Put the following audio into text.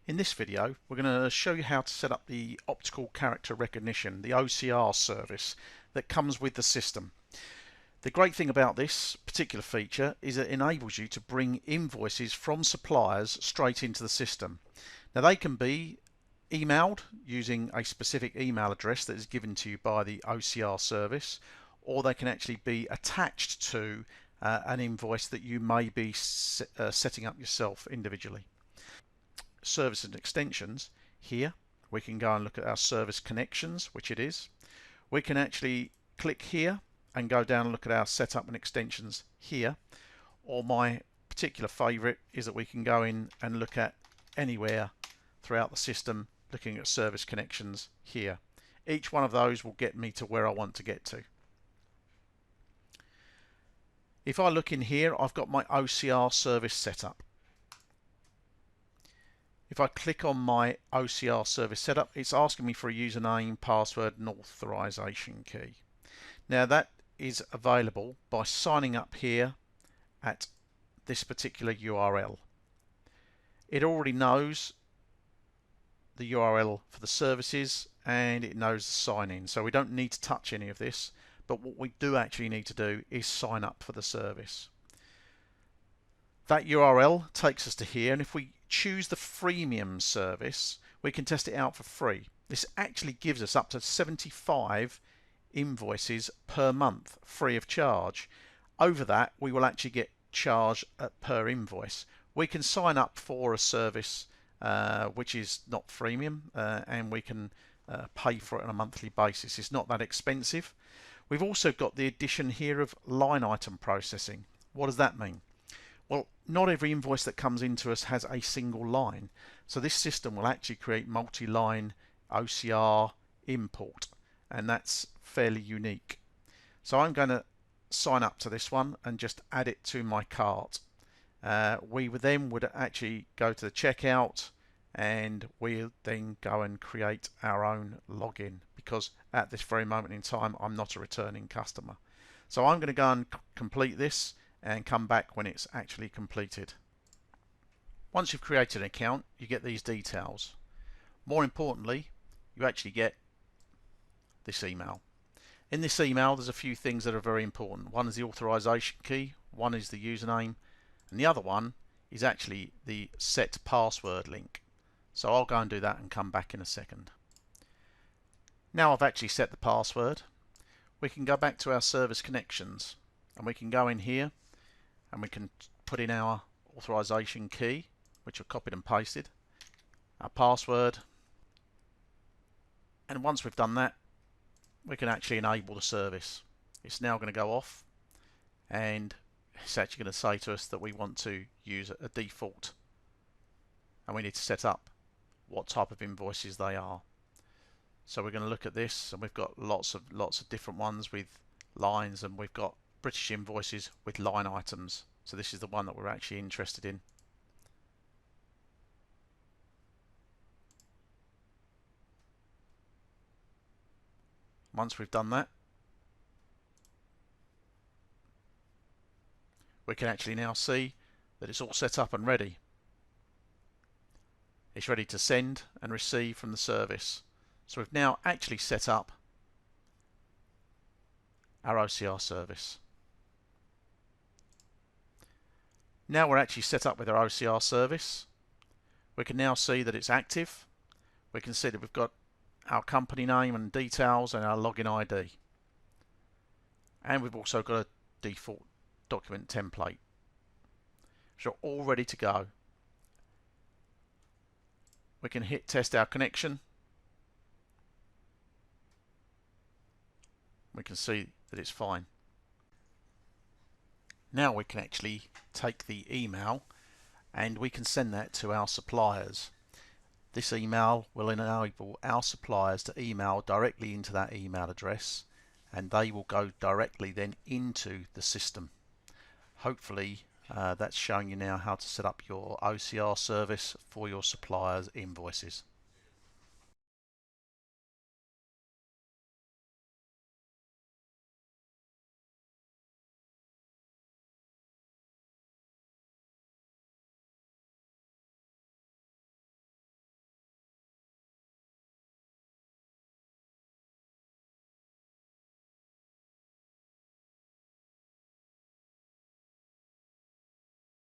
In this video, we're going to show you how to set up the optical character recognition, the OCR service that comes with the system. The great thing about this particular feature is it enables you to bring invoices from suppliers straight into the system. Now they can be emailed using a specific email address that is given to you by the OCR service, or they can actually be attached to an invoice that you may be setting up yourself individually. Service and extensions, here we can go and look at our service connections, which it is. We can actually click here and go down and look at our setup and extensions here, or my particular favorite is that we can go in and look at anywhere throughout the system looking at service connections here. Each one of those will get me to where I want to get to. If I look in here, I've got my OCR service setup. If I click on my OCR service setup, it's asking me for a username, password and authorization key. Now that is available by signing up here at this particular URL. It already knows the URL for the services and it knows the sign in, so we don't need to touch any of this, but what we do actually need to do is sign up for the service. That URL takes us to here, and if we choose the freemium service, we can test it out for free. This actually gives us up to 75 invoices per month free of charge. Over that, we will actually get charged per invoice. We can sign up for a service which is not freemium, and we can pay for it on a monthly basis. It's not that expensive. We've also got the addition here of line item processing. What does that mean? Well, not every invoice that comes into us has a single line, so this system will actually create multi-line OCR import, and that's fairly unique. So I'm going to sign up to this one and just add it to my cart. We then would actually go to the checkout, and we'll then go and create our own login, because at this very moment in time I'm not a returning customer. So I'm going to go and complete this and come back when it's actually completed. Once you've created an account, you get these details. More importantly, you actually get this email. In this email there's a few things that are very important. One is the authorization key, one is the username, and the other one is actually the set password link. So I'll go and do that and come back in a second. Now I've actually set the password, we can go back to our service connections and we can go in here and we can put in our authorization key, which I've copied and pasted, our password, and once we've done that, we can actually enable the service. It's now going to go off, and it's actually going to say to us that we want to use a default, and we need to set up what type of invoices they are. So we're going to look at this, and we've got lots of different ones with lines, and we've got British invoices with line items. So this is the one that we're actually interested in. Once we've done that, we can actually now see that it's all set up and ready. It's ready to send and receive from the service. So we've now actually set up our OCR service. Now we're actually set up with our OCR service. We can now see that it's active. We can see that we've got our company name and details and our login ID. And we've also got a default document template. So all ready to go. We can hit test our connection. We can see that it's fine. Now we can actually take the email and we can send that to our suppliers. This email will enable our suppliers to email directly into that email address, and they will go directly then into the system. Hopefully that's showing you now how to set up your OCR service for your suppliers' invoices.